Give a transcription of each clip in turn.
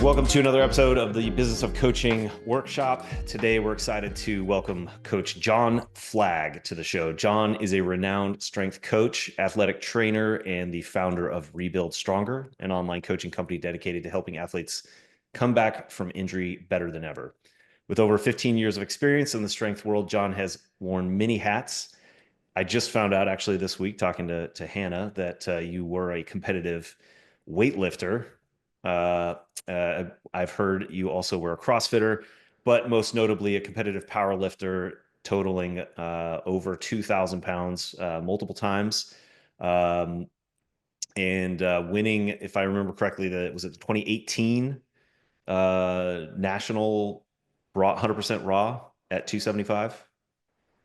Welcome to another episode of the Business of Coaching Workshop. Today, we're excited to welcome Coach John Flagg to the show. John is a renowned strength coach, athletic trainer, and the founder of Rebuild Stronger, an online coaching company dedicated to helping athletes come back from injury better than ever. With over 15 years of experience in the strength world, John has worn many hats. I just found out actually this week, talking to Hannah, that you were a competitive weightlifter. I've heard you also were a CrossFitter, but most notably a competitive power lifter, totaling over 2,000 pounds multiple times, and winning, if I remember correctly, that was it the 2018 national raw 100% raw at 275.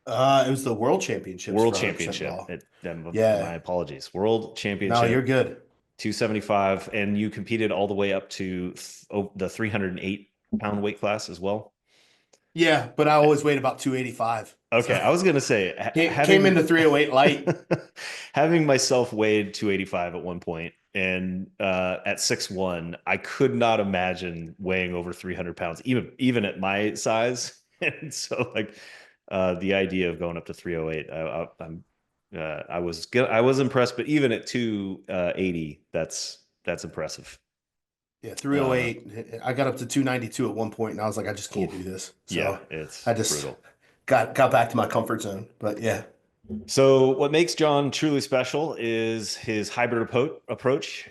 It was the World Championships World for 100% Championship. raw. My Yeah. apologies. World No, Championship you're good. 275, and you competed all the way up to the 308-pound weight class as well. Yeah, but I always weighed about 285. Okay, So I was gonna say came having into 308 light. having myself weighed 285 at one point, and at 6'1", I could not imagine weighing over 300 pounds, even at my size. And so, like, the idea of going up to 308, I was impressed, but even at 280, that's impressive. Yeah, Uh, 308. I got up to 292 at one point, and I was like, I just can't do oof. this. Yeah, So it's I just brutal. got back to my comfort zone. But yeah. So what makes John truly special is his hybrid approach.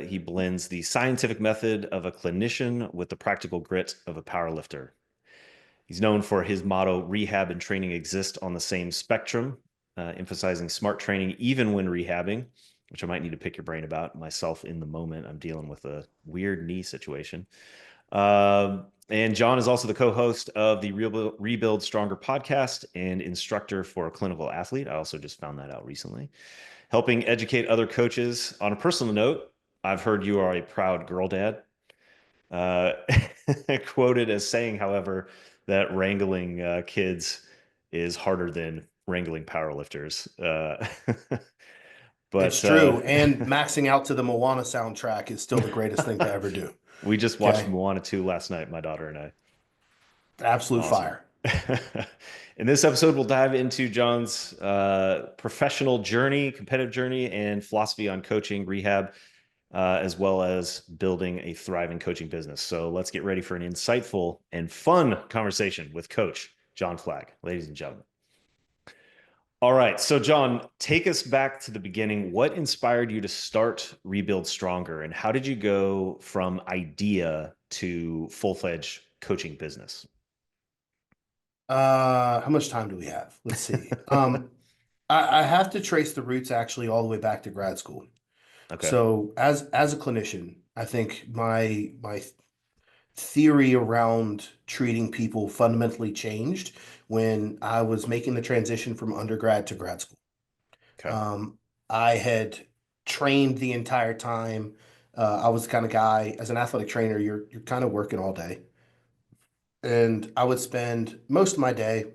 He blends the scientific method of a clinician with the practical grit of a powerlifter. He's known for his motto, rehab and training exist on the same spectrum, emphasizing smart training even when rehabbing, which I might need to pick your brain about myself in the moment. I'm dealing with a weird knee situation. And John is also the co-host of the Rebuild Stronger podcast and instructor for a clinical athlete. I also just found that out recently. Helping educate other coaches. On a personal note, I've heard you are a proud girl dad. Uh, Quoted as saying, however, that wrangling kids is harder than wrangling powerlifters. It's But true. And maxing out to the Moana soundtrack is still the greatest thing to ever do. we just watched Okay. Moana 2 last night, my daughter and I. Absolute Awesome. fire. In this episode, we'll dive into John's professional journey, competitive journey, and philosophy on coaching, rehab, as well as building a thriving coaching business. So let's get ready for an insightful and fun conversation with Coach John Flagg, ladies and gentlemen. All right. So, John, take us back to the beginning. What inspired you to start Rebuild Stronger, and how did you go from idea to full-fledged coaching business? How much time do we have? Let's see. I have to trace the roots actually all the way back to grad school. Okay. So as a clinician, I think my theory around treating people fundamentally changed when I was making the transition from undergrad to grad school. Okay. Um, I had trained the entire time. I was the kind of guy, as an athletic trainer, you're kind of working all day. And I would spend most of my day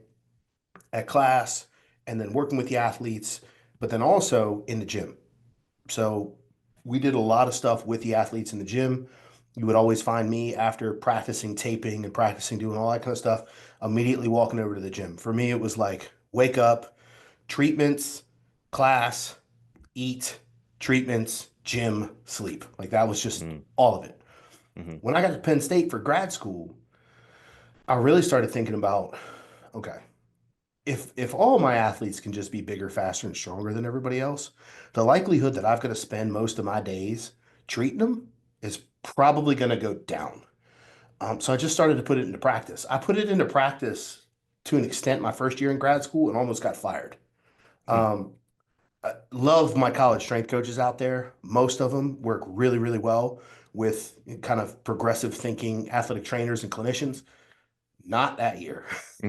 at class and then working with the athletes, but then also in the gym. So we did a lot of stuff with the athletes in the gym. You would always find me after practicing taping and practicing doing all that kind of stuff, immediately walking over to the gym. For me, it was like wake up, treatments, class, eat, treatments, gym, sleep. Like that was just Mm-hmm. all of it. Mm-hmm. When I got to Penn State for grad school, I really started thinking about, okay, if all my athletes can just be bigger, faster, and stronger than everybody else, the likelihood that I've got to spend most of my days treating them is probably going to go down. So I just started to put it into practice. I put it into practice to an extent my first year in grad school and almost got fired. Um, I love my college strength coaches out there. Most of them work really, really well with kind of progressive thinking athletic trainers and clinicians. Not that year.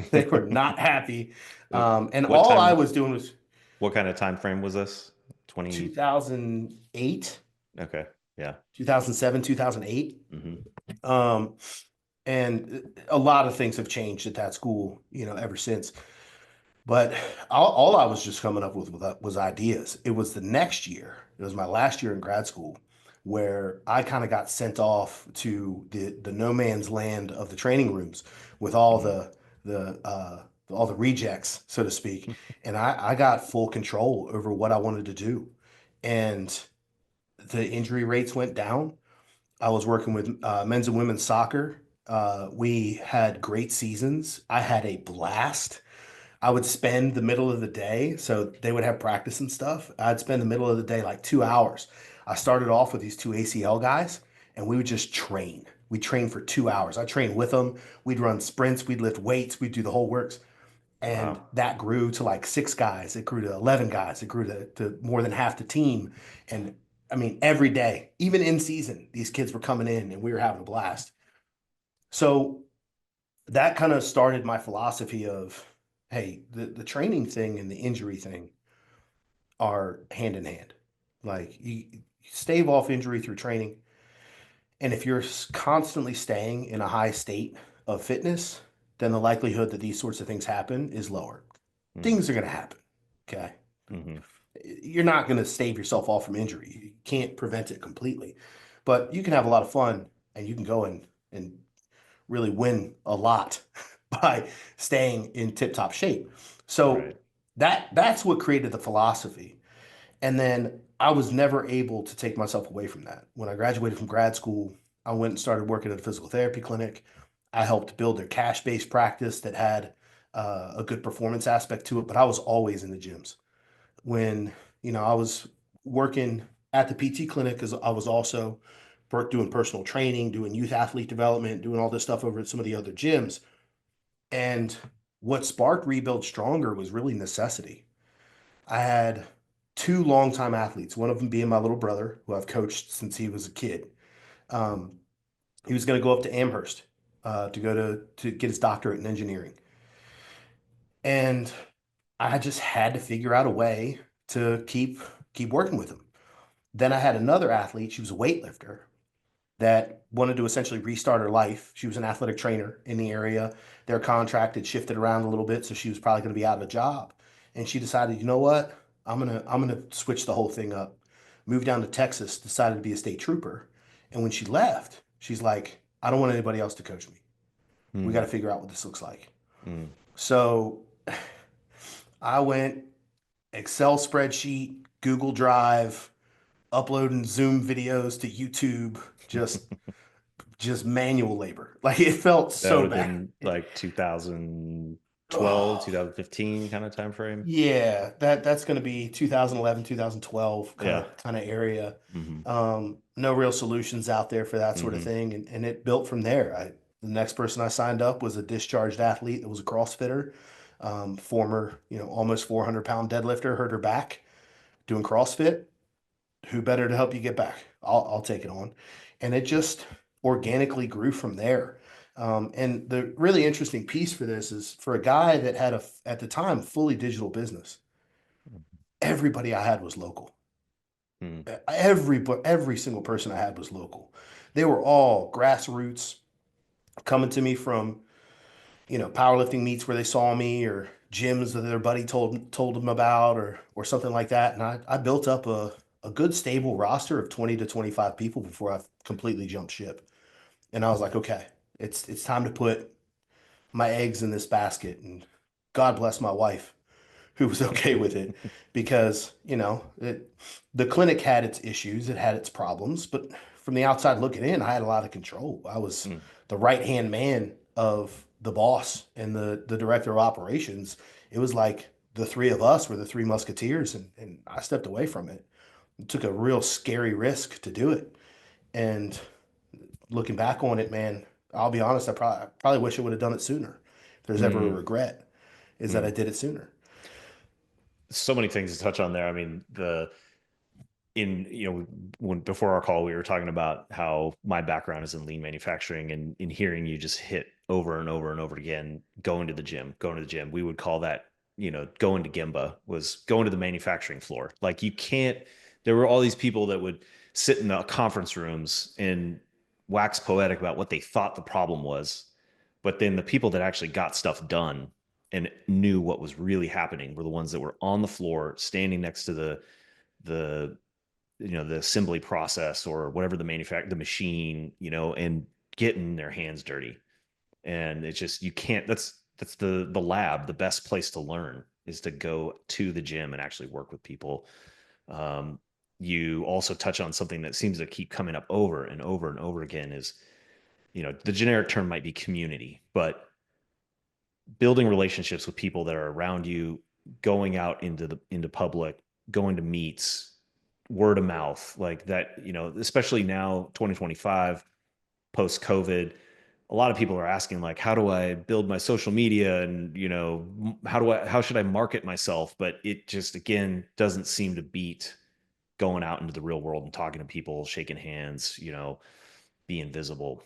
They were not happy. And What all I time? was doing was What kind of time frame was this? 20. 2008, Okay. Yeah. 2007, 2008. Mm-hmm. Um, and a lot of things have changed at that school, ever since. But all I was just coming up with was ideas. It was the next year. It was my last year in grad school. where I kind of got sent off to the no man's land of the training rooms with all Mm. the rejects, so to speak. And I got full control over what I wanted to do. And the injury rates went down. I was working with men's and women's soccer. We had great seasons. I had a blast. I would spend the middle of the day, so they would have practice and stuff. I'd spend the middle of the day like 2 hours. I started off with these two ACL guys, and we would just train. We trained for 2 hours. I trained with them. We'd run sprints, we'd lift weights, we'd do the whole works. And Wow. that grew to like 6 guys. It grew to 11 guys. It grew to more than half the team. And I mean, every day, even in season, these kids were coming in and we were having a blast. So that kind of started my philosophy of, hey, the training thing and the injury thing are hand in hand. Like you stave off injury through training. And if you're constantly staying in a high state of fitness, then the likelihood that these sorts of things happen is lower. Mm. Things are going to happen. Okay. Hmm. You're not going to stave yourself off from injury. You can't prevent it completely, but you can have a lot of fun and you can go and really win a lot by staying in tip-top shape. So Right. that's what created the philosophy. And then I was never able to take myself away from that. When I graduated from grad school, I went and started working at a physical therapy clinic. I helped build their cash-based practice that had a good performance aspect to it, but I was always in the gyms. When, I was working at the PT clinic because I was also doing personal training, doing youth athlete development, doing all this stuff over at some of the other gyms. And what sparked Rebuild Stronger was really necessity. I had two longtime athletes, one of them being my little brother, who I've coached since he was a kid. Um, he was going to go up to Amherst to go to get his doctorate in engineering. And I just had to figure out a way to keep working with him. Then I had another athlete, she was a weightlifter that wanted to essentially restart her life. She was an athletic trainer in the area. Their contract had shifted around a little bit, so she was probably going to be out of a job. And she decided, you know what? I'm gonna switch the whole thing up. Moved down to Texas, decided to be a state trooper. And when she left, she's like, I don't want anybody else to coach me. We got Mm. to figure out what this looks like. Mm. So I went Excel spreadsheet, Google Drive, uploading Zoom videos to YouTube, just manual labor. Like it felt That would so have bad. been like 2012, Oh, 2015 kind of time frame. yeah, that's going to be 2011, 2012 kind Yeah. of kind of area. Hmm. No real solutions out there for that sort of Hmm. thing, and it built from there. The next person I signed up was a discharged athlete that was a CrossFitter, former, almost 400-pound deadlifter, hurt her back doing CrossFit. Who better to help you get back? I'll take it on. And it just organically grew from there. And the really interesting piece for this is for a guy that had at the time, fully digital business, everybody I had was local. Mm. Every single person I had was local. They were all grassroots coming to me from, powerlifting meets where they saw me or gyms that their buddy told them about or something like that. And I built up a good stable roster of 20 to 25 people before I completely jumped ship. And I was like, okay, it's time to put my eggs in this basket. And God bless my wife who was okay with it because, the clinic had its issues, it had its problems, but from the outside looking in, I had a lot of control. I was Mm. the right-hand man of the boss and the director of operations. It was like the three of us were the three musketeers, and I stepped away from it. It took a real scary risk to do it. And looking back on it, man, I'll be honest, I probably wish I would have done it sooner. If there's ever a Mm. regret, is that I Mm. did it sooner. So many things to touch on there. I mean, when before our call we were talking about how my background is in lean manufacturing, and in hearing you just hit over and over and over again, going to the gym, we would call that, going to Gemba was going to the manufacturing floor. Like you can't, there were all these people that would sit in the conference rooms and wax poetic about what they thought the problem was, but then the people that actually got stuff done and knew what was really happening were the ones that were on the floor standing next to the the assembly process or whatever the machine, and getting their hands dirty. And it's just, you can't, that's the lab, the best place to learn is to go to the gym and actually work with people. um, you also touch on something that seems to keep coming up over and over and over again is, the generic term might be community, but building relationships with people that are around you, going out into public, going to meets, word of mouth, like that, especially now 2025 post COVID, a lot of people are asking, like, how do I build my social media, and how should I market myself? But it just, again, doesn't seem to beat going out into the real world and talking to people, shaking hands, being visible.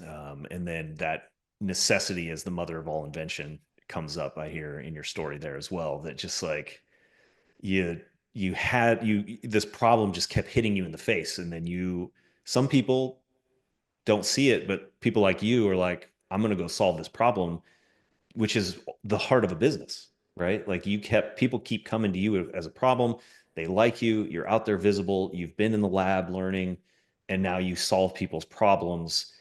And then that necessity as the mother of all invention comes up, I hear in your story there as well, that just like you this problem just kept hitting you in the face, and then some people don't see it, but people like you are like, I'm going to go solve this problem, which is the heart of a business, right? Like, people keep coming to you as a problem. They like you. You're out there visible. You've been in the lab learning, and now you solve people's problems.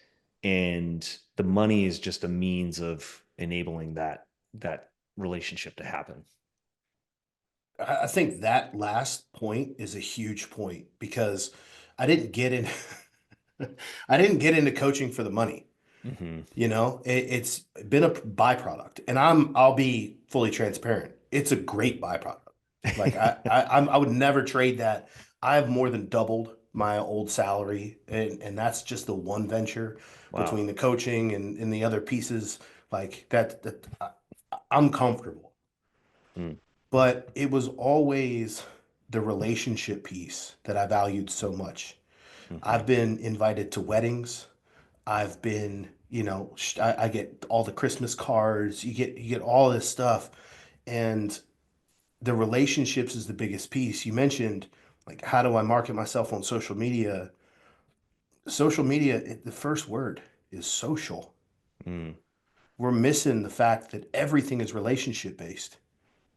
And the money is just a means of enabling that relationship to happen. I think that last point is a huge point because I didn't get in I didn't get into coaching for the money. Hmm. It's been a byproduct, and I'll be fully transparent. It's a great byproduct. Like I would never trade that. I've more than doubled my old salary, and that's just the one venture Wow. between the coaching and the other pieces like that I'm comfortable. Mm. But it was always the relationship piece that I valued so much. Hmm. I've been invited to weddings. I've been, I get all the Christmas cards. You get all this stuff, and the relationships is the biggest piece. You mentioned like how do I market myself on social media? Social media, the first word is social. Mm. We're missing the fact that everything is relationship based.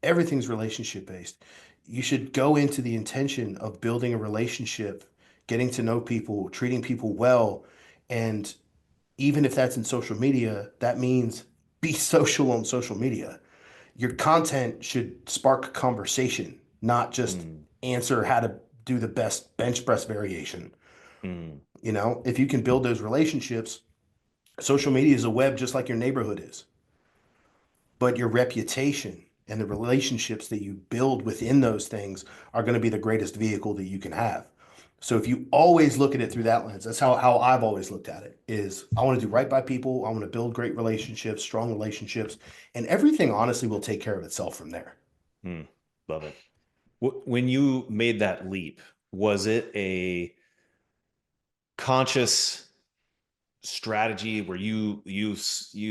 Everything's relationship based. You should go into the intention of building a relationship, getting to know people, treating people well, and even if that's in social media, that means be social on social media. Your content should spark conversation, not just Mm. answer how to do the best bench press variation. Mm. If you can build those relationships, social media is a web just like your neighborhood is. But your reputation and the relationships that you build within those things are going to be the greatest vehicle that you can have. So if you always look at it through that lens, that's how I've always looked at it is I want to do right by people. I want to build great relationships, strong relationships, and everything honestly will take care of itself from there. Mm. Love it. When you made that leap, was it a conscious strategy where you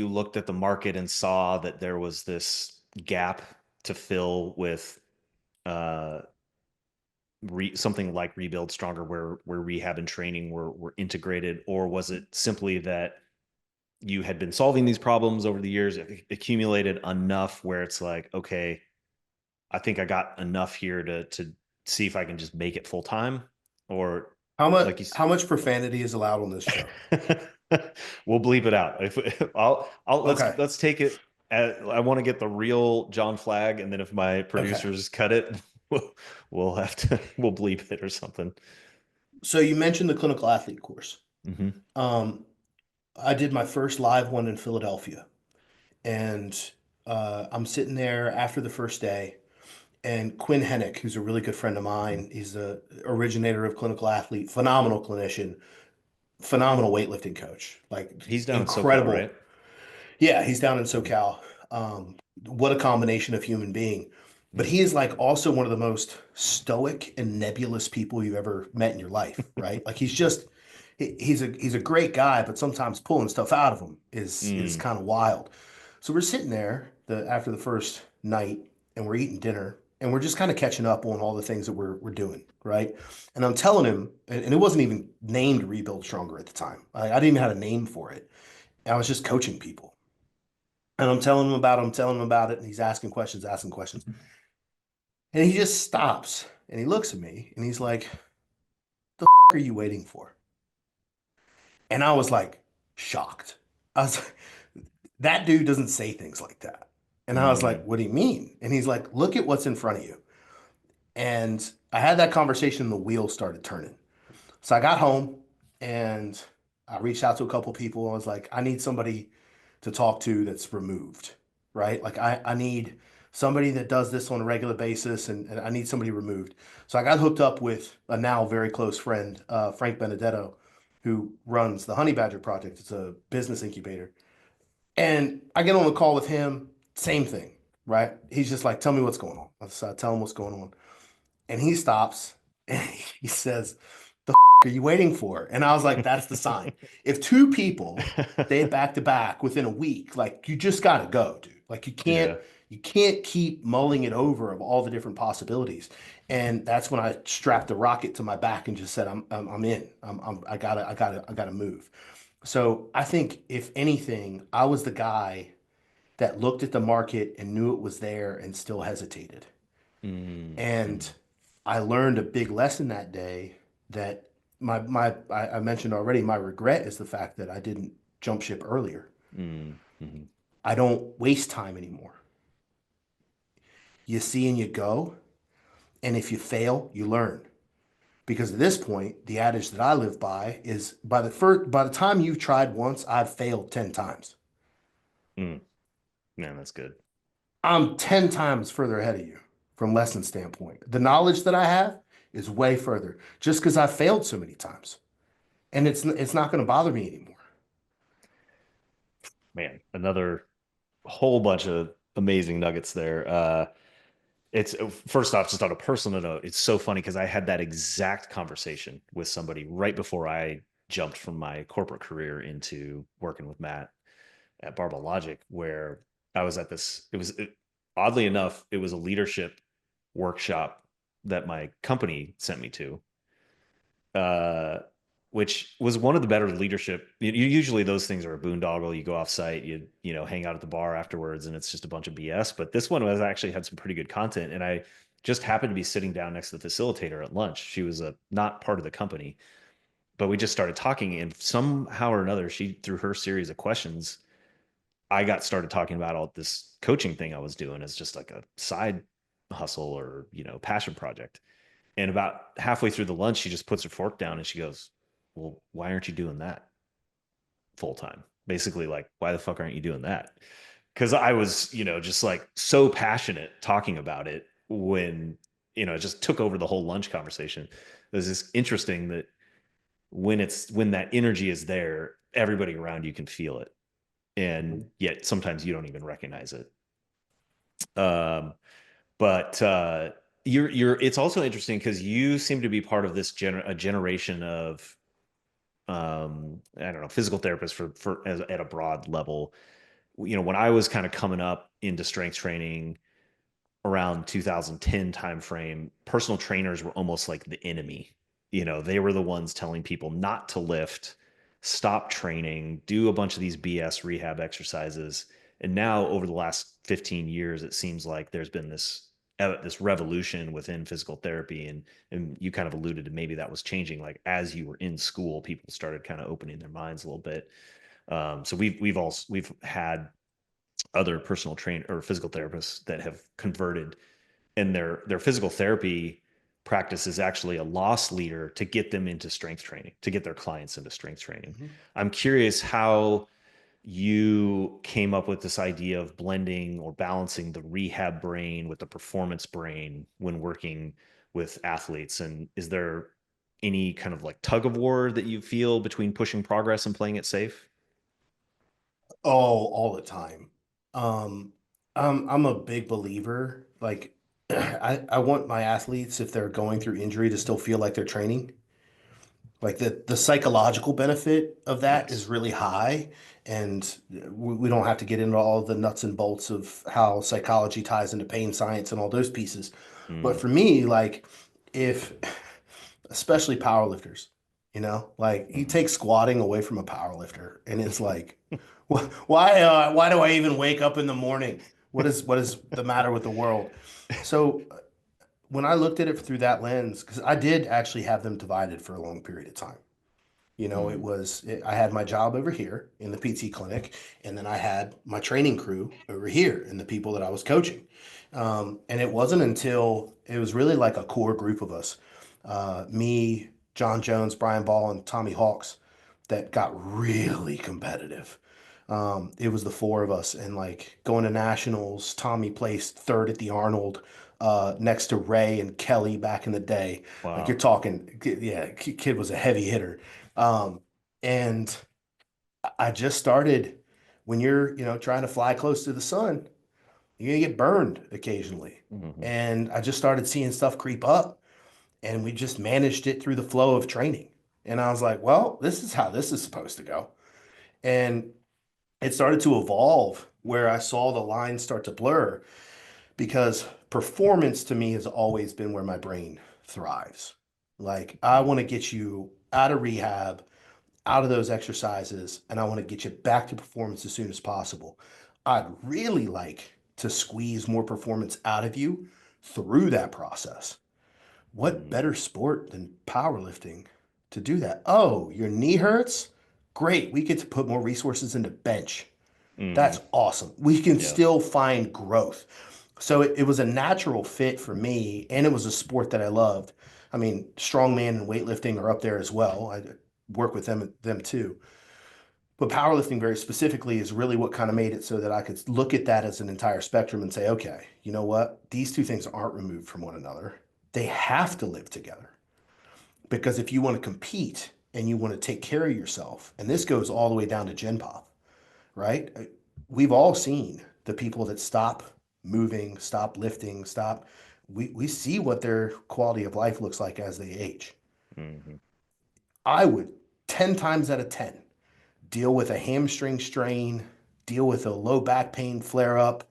looked at the market and saw that there was this gap to fill with uh something like Rebuild Stronger, where rehab and training were integrated? Or was it simply that you had been solving these problems over the years, accumulated enough where it's like, okay, I think I got enough here to see if I can just make it full time? Or How much like you how much profanity is allowed on this show? we'll bleep it out. If I'll Okay. let's take it. I want to get the real John Flagg, and then if my Okay. producers cut it, we'll have to we'll bleep it or something. So you mentioned the clinical athlete course. Hmm. Um, I did my first live one in Philadelphia, and I'm sitting there after the first day, and Quinn Hennick, who's a really good friend of mine, he's the originator of clinical athlete, phenomenal clinician, phenomenal weightlifting coach, like He's down in SoCal, right? incredible. Yeah, he's down in Mhm. SoCal. What a combination of human being. But Mm. he is like also one of the most stoic and nebulous people you've ever met in your life, right? Like he's a great guy, but sometimes pulling stuff out of him is Mm. kind of wild. So we're sitting there after the first night and we're eating dinner and we're just kind of catching up on all the things that we're doing, right? And I'm telling him, and it wasn't even named Rebuild Stronger at the time. I didn't even have a name for it. I was just coaching people. And I'm telling him about it, and he's asking questions, asking questions. And he just stops and he looks at me and he's like, The are you waiting for? And I was like shocked. I was like, that dude doesn't say things like that. And I was like, Mm, what do you mean? And he's like, look at what's in front of you. And I had that conversation, and the wheels started turning. So I got home and I reached out to a couple people. I was like, I need somebody to talk to that's removed, right? Like I need somebody that does this on a regular basis, and I need somebody removed. So I got hooked up with a now very close friend, Frank Benedetto, who runs the Honey Badger Project. It's a business incubator. And I get on a call with him, same thing, right? He's just like, tell me what's going on. So I tell him what's going on. And he stops and he says, the are you waiting for? And I was like, that's the sign. If two people stay back to back within a week, like you just gotta go, dude. Like yeah. you can't keep mulling it over of all the different possibilities. And that's when I strapped the rocket to my back and just said, I'm in. I gotta move. So I think if anything, I was the guy that looked at the market and knew it was there and still hesitated. Mm, And mm, I learned a big lesson that day that I mentioned already, my regret is the fact that I didn't jump ship earlier. mm, mm. I don't waste time anymore. You see and you go, and if you fail, you learn. Because at this point, the adage that I live by is by the time you've tried once, I've failed 10 times. Mm. Man, that's good. I'm 10 times further ahead of you from lesson standpoint. The knowledge that I have is way further just because I've failed so many times. And it's not going to bother me anymore. Man, another whole bunch of amazing nuggets there. It's first off, just on a personal note, it's so funny because I had that exact conversation with somebody right before I jumped from my corporate career into working with Matt at Barbell Logic, where I was at this. Oddly enough, it was a leadership workshop that my company sent me to, uh, which was one of the better leadership. Usually those things are a boondoggle. You go off site, you hang out at the bar afterwards, and it's just a bunch of BS. But this one was actually had some pretty good content, and I just happened to be sitting down next to the facilitator at lunch. She was a not part of the company, but we just started talking, and somehow or another, she through her series of questions, I got started talking about all this coaching thing I was doing as just like a side hustle or passion project. And about halfway through the lunch, she just puts her fork down and she goes, "Well, why aren't you doing that full time?" Basically, like, why the fuck aren't you doing that? Because I was, just like so passionate talking about it when, it just took over the whole lunch conversation. It was just interesting that when that energy is there, everybody around you can feel it. And yet sometimes you don't even recognize it. Um, but you're it's also interesting because you seem to be part of a generation of I don't know, physical therapists at a broad level. When I was kind of coming up into strength training around 2010 timeframe, personal trainers were almost like the enemy. They were the ones telling people not to lift, stop training, do a bunch of these BS rehab exercises. And now over the last 15 years, it seems like there's been this revolution within physical therapy, and you kind of alluded to maybe that was changing, like as you were in school people started kind of opening their minds a little bit. So we've had other personal train or physical therapists that have converted, and their physical therapy practice is actually a loss leader to get them into strength training, to get their clients into strength training. Mhm. I'm curious how you came up with this idea of blending or balancing the rehab brain with the performance brain when working with athletes. And is there any kind of like tug of war that you feel between pushing progress and playing it safe? Oh, all the time. Um, I'm a big believer. Like, I want my athletes, if they're going through injury, to still feel like they're training. Like the psychological benefit of that is Yes. really high, and we don't have to get into all the nuts and bolts of how psychology ties into pain science and all those pieces. But Mm, for me, like if especially powerlifters, like you mhm. take squatting away from a powerlifter, and it's like, why do I even wake up in the morning? What is the matter with the world? So when I looked at it through that lens, because I did actually have them divided for a long period of time. Mm, I had my job over here in the PT clinic, and then I had my training crew over here and the people that I was coaching. And it wasn't until it was really like a core group of us, me, John Jones, Brian Ball, and Tommy Hawks, that got really competitive. It was the four of us, and like going to nationals, Tommy placed third at the Arnold, next to Ray and Kelly back in the day. Like you're wow. talking, yeah, kid was a heavy hitter. Um, and I just started when you're, trying to fly close to the sun, you're gonna get burned occasionally. Hmm. And I just started seeing stuff creep up, and we just managed it through the flow of training. And I was like, well, this is how this is supposed to go. And it started to evolve where I saw the lines start to blur because performance to me has always been where my brain thrives. Like, I want to get you out of rehab, out of those exercises, and I want to get you back to performance as soon as possible. I'd really like to squeeze more performance out of you through that process. What Hmm. better sport than powerlifting to do that? Oh, your knee hurts? Great. We get to put more resources into bench. Hmm. That's awesome. We can Yeah. still find growth. So it was a natural fit for me, and it was a sport that I loved. I mean, strongman and weightlifting are up there as well. I work with them too. But powerlifting very specifically is really what kind of made it so that I could look at that as an entire spectrum and say, okay, you know what? These two things aren't removed from one another. They have to live together. Because if you want to compete and you want to take care of yourself, and this goes all the way down to Gen Pop, right? We've all seen the people that stop moving, stop lifting, stop. We see what their quality of life looks like as they age. Hmm. I would 10 times out of 10 deal with a hamstring strain, deal with a low back pain flare up,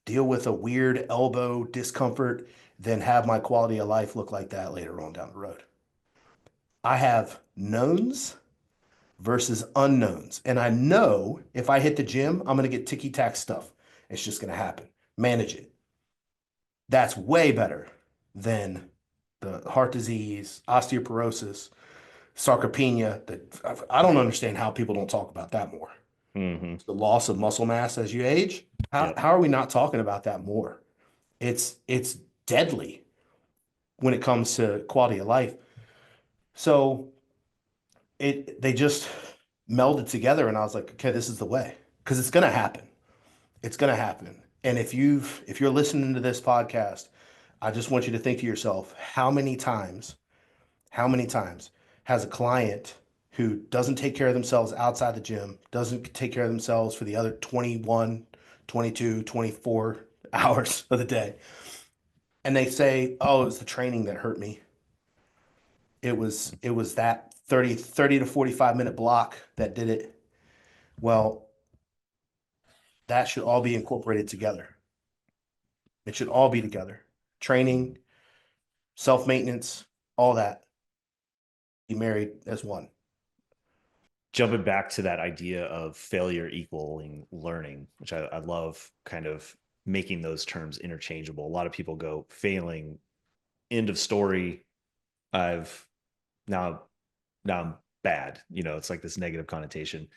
deal with a weird elbow discomfort, than have my quality of life look like that later on down the road. I have knowns versus unknowns. And I know if I hit the gym, I'm going to get ticky tack stuff. It's just going to happen. Manage it. That's way better than the heart disease, osteoporosis, sarcopenia. That I don't understand how people don't talk about that more. Hmm. The loss of muscle mass as you age. How, Yep. how are we not talking about that more? It's deadly when it comes to quality of life. So they just melded together, and I was like, okay, this is the way because it's gonna happen. It's gonna happen. And if you're listening to this podcast, I just want you to think to yourself, how many times has a client who doesn't take care of themselves outside the gym, doesn't take care of themselves for the other 21, 22, 24 hours of the day, and they say, "Oh, it was the training that hurt me. It was that 30 to 45-minute block that did it." Well, that should all be incorporated together. It should all be together. Training, self-maintenance, all that. Be married as one. Jumping back to that idea of failure equaling learning, which I love kind of making those terms interchangeable. A lot of people go failing, end of story. I've now now I'm bad. It's like this negative connotation.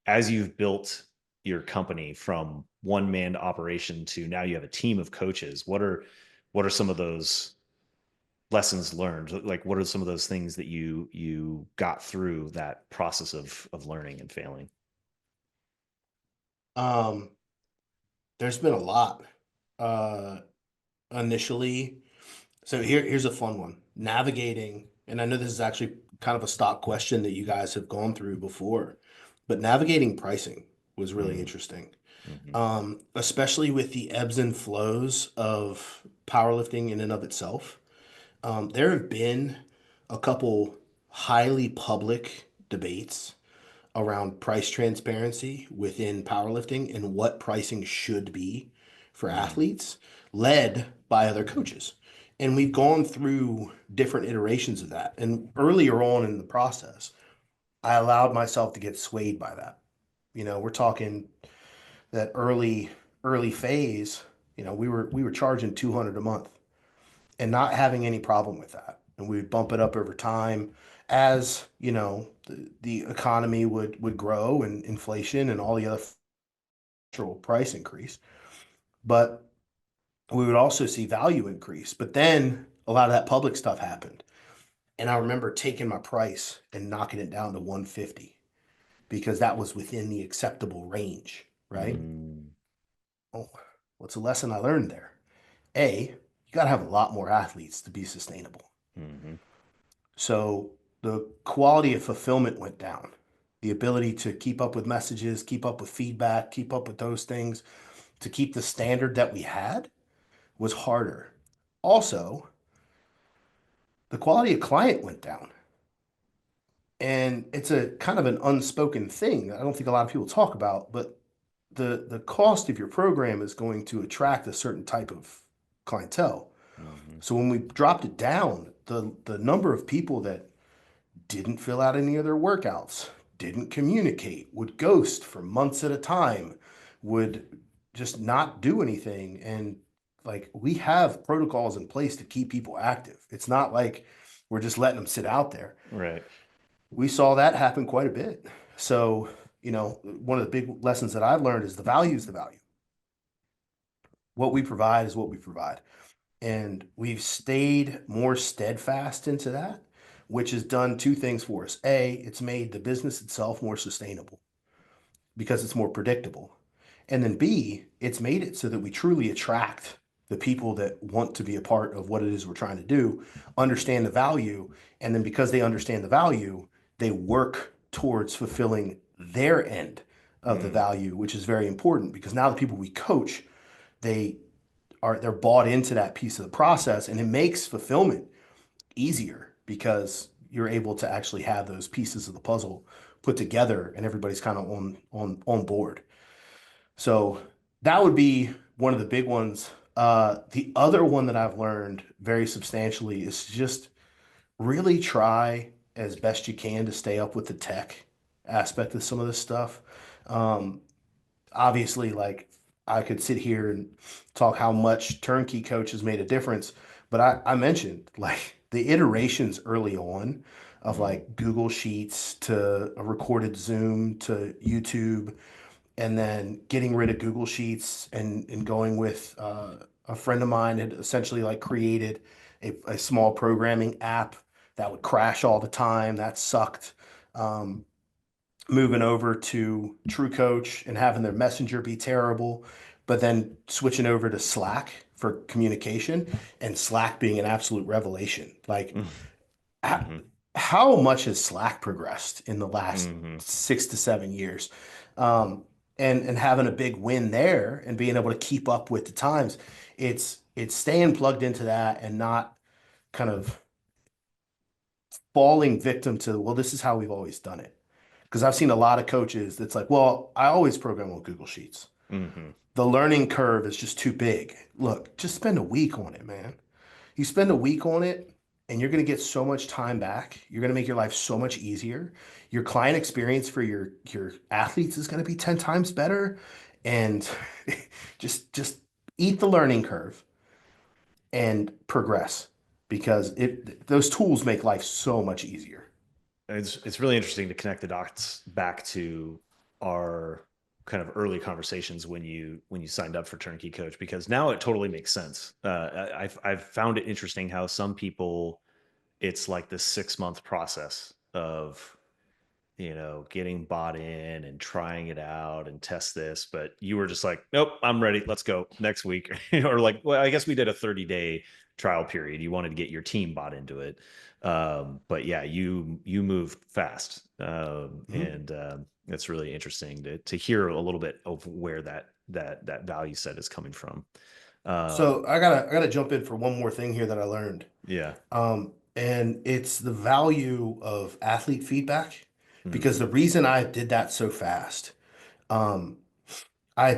As you've built your company from one man operation to now you have a team of coaches, what are some of those lessons learned? Like what are some of those things that you got through that process of learning and failing? Um, there's been a lot. Uh, initially, so here's a fun one. Navigating, and I know this is actually kind of a stock question that you guys have gone through before, but navigating pricing was really Mm, interesting. hmm. Especially with the ebbs and flows of powerlifting in and of itself. There have been a couple highly public debates around price transparency within powerlifting and what pricing should be for Mm, athletes, led by other coaches. And we've gone through different iterations of that. And earlier on in the process, I allowed myself to get swayed by that. We're talking that early phase, we were charging 200 a month. and not having any problem with that. And we would bump it up over time as, the economy would grow and inflation and all the other natural price increase. But we would also see value increase. But then a lot of that public stuff happened. And I remember taking my price and knocking it down to 150 because that was within the acceptable range, right? Mm, Well, what's a lesson I learned there? A, you got to have a lot more athletes to be sustainable. mhm, So the quality of fulfillment went down. The ability to keep up with messages, keep up with feedback, keep up with those things, to keep the standard that we had was harder. Also, the quality of client went down. And it's a kind of an unspoken thing that I don't think a lot of people talk about, but the cost of your program is going to attract a certain type of clientele. mhm. So when we dropped it down, the number of people that didn't fill out any of their workouts, didn't communicate, would ghost for months at a time, would just not do anything. And like we have protocols in place to keep people active. It's not like we're just letting them sit out there. Right. We saw that happen quite a bit. So, one of the big lessons that I've learned is the value is the value. What we provide is what we provide. And we've stayed more steadfast into that, which has done two things for us. A, it's made the business itself more sustainable because it's more predictable. And then B, it's made it so that we truly attract the people that want to be a part of what it is we're trying to do, understand the value, and then because they understand the value, they work towards fulfilling their end of the Mm, value, which is very important because now the people we coach, they they're bought into that piece of the process and it makes fulfillment easier because you're able to actually have those pieces of the puzzle put together and everybody's kind of on board. So that would be one of the big ones. The other one that I've learned very substantially is just really try as best you can to stay up with the tech aspect of some of this stuff. Um, Obviously, like I could sit here and talk how much turnkey coach has made a difference, but I mentioned like the iterations early on of mm, like Google Sheets to a recorded Zoom to YouTube, and then getting rid of Google Sheets and going with a friend of mine had essentially like created a small programming app that would crash all the time. That sucked. Um, Moving over to True Coach and having their messenger be terrible, but then switching over to Slack for communication and Slack being an absolute revelation. Like, mm, h- mhm, how much has Slack progressed in the last mhm. 6 to 7 years? Um, and having a big win there and being able to keep up with the times, it's staying plugged into that and not kind of falling victim to, well, this is how we've always done it. Because I've seen a lot of coaches that's like, well, I always program on Google Sheets. Mhm. The learning curve is just too big. Look, just spend a week on it, man. You spend a week on it and you're going to get so much time back. You're going to make your life so much easier. Your client experience for your athletes is going to be 10 times better. And just eat the learning curve and progress because those tools make life so much easier. It's really interesting to connect the dots back to our kind of early conversations when you signed up for Turnkey Coach, because now it totally makes sense. I've found it interesting how some people, it's like this 6 month process of, getting bought in and trying it out and test this. But you were just like, nope, I'm ready. Let's go next week. Or like, well, I guess we did a 30-day trial period. You wanted to get your team bought into it. But yeah, you moved fast. Mhm. And It's really interesting to hear a little bit of where that value set is coming from. Um, So I gotta jump in for one more thing here that I learned. yeah. And it's the value of athlete feedback because Hmm. the reason I did that so fast, um, I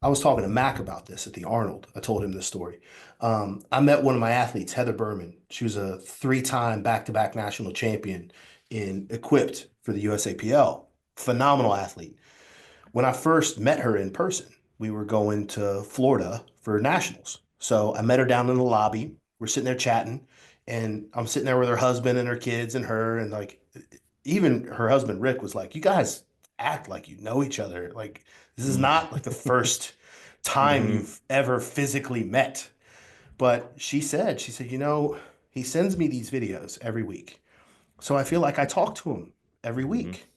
was talking to Mac about this at the Arnold. I told him this story. I met one of my athletes, Heather Berman. She was a three-time back-to-back national champion in equipped for the USAPL. Phenomenal athlete. When I first met her in person, we were going to Florida for nationals. So I met her down in the lobby. we're sitting there chatting, and I'm sitting there with her husband and her kids and her, and like even her husband Rick was like, "You guys act like you know each other. Like this is Mm. not like the first time Hmm. you've ever physically met." But she said, he sends me these videos every week. So I feel like I talk to him every Hmm. week.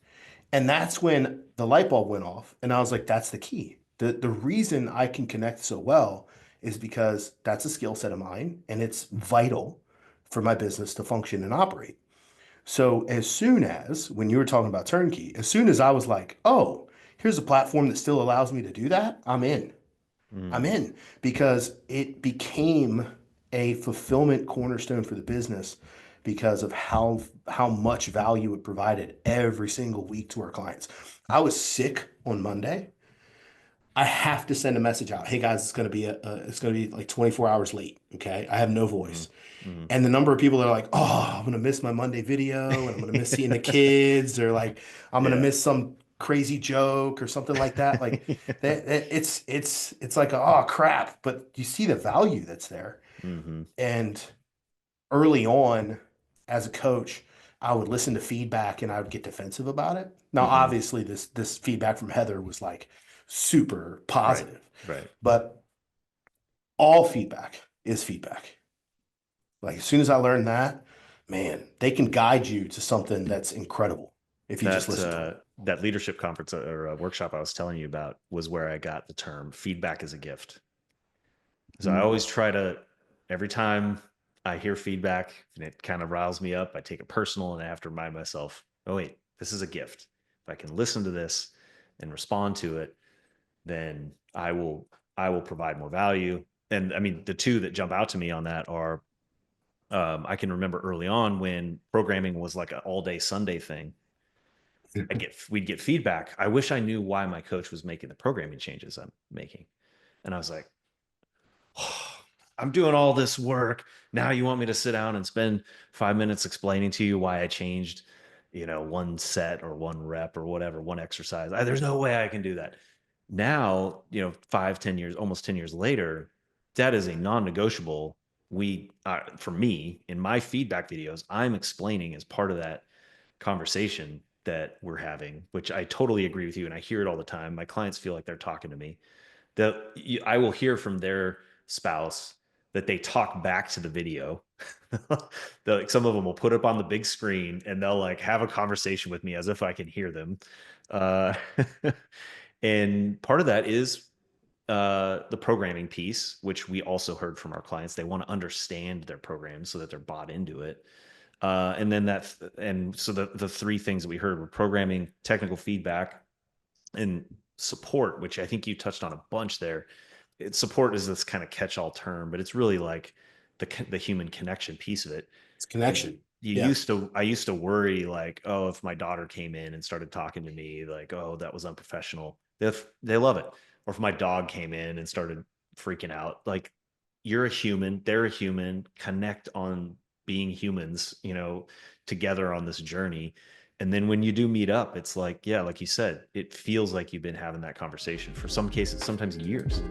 And that's when the light bulb went off. And I was like, that's the key. The reason I can connect so well is because that's a skill set of mine and it's vital for my business to function and operate. So as soon as, when you were talking about turnkey, as soon as I was like, oh, here's a platform that still allows me to do that, I'm in. I'm Mm. in because it became a fulfillment cornerstone for the business because of how much value it provided every single week to our clients. I was sick on Monday. I have to send a message out. Hey guys, it's going to be like 24 hours late. Okay, I have no Hmm. voice. Hmm. And the number of people that are like, oh, I'm gonna miss my Monday video, and I'm gonna miss seeing the kids, or like I'm gonna Yeah. miss some crazy joke or something like that. Like it's like, oh crap, but you see the value that's there. Hmm. And early on, as a coach, I would listen to feedback and I would get defensive about it. Now, Hmm. obviously, this feedback from Heather was like super Right. positive, Right. but all feedback is feedback. Like as soon as I learned that, man, they can guide you to something that's incredible if you just That listen to them. that leadership conference or workshop I was telling you about was where I got the term feedback is a gift. So I always try to, every time I hear feedback and it kind of riles me up, I take it personal and I have to remind myself, oh wait, this is a gift. If I can listen to this and respond to it, then I will provide more value. And I mean, the two that jump out to me on that are, I can remember early on when programming was like an all day Sunday thing. We'd get feedback. I wish I knew why my coach was making the programming changes I'm making. And I was like, oh, I'm doing all this work. Now you want me to sit down and spend 5 minutes explaining to you why I changed, one set or one rep or whatever, one exercise. There's no way I can do that. Now, 5, 10 years, almost 10 years later, that is a non-negotiable. For me, in my feedback videos, I'm explaining as part of that conversation that we're having, which I totally agree with you. And I hear it all the time. My clients feel like they're talking to me. That I will hear from their spouse that they talk back to the video. Like some of them will put up on the big screen and they'll like have a conversation with me as if I can hear them. Uh, and part of that is the programming piece, which we also heard from our clients. They want to understand their program so that they're bought into it. And then and so the three things that we heard were programming, technical feedback, and support, which I think you touched on a bunch there. Support is this kind of catch-all term, but it's really like the human connection piece of it. It's And connection. Yeah. I used to worry like, oh, if my daughter came in and started talking to me, like, oh, that was unprofessional. If they love it, or if my dog came in and started freaking out, like, you're a human, they're a human, connect on being humans, together on this journey. And then when you do meet up, it's like, yeah, like you said, it feels like you've been having that conversation for some cases, sometimes years.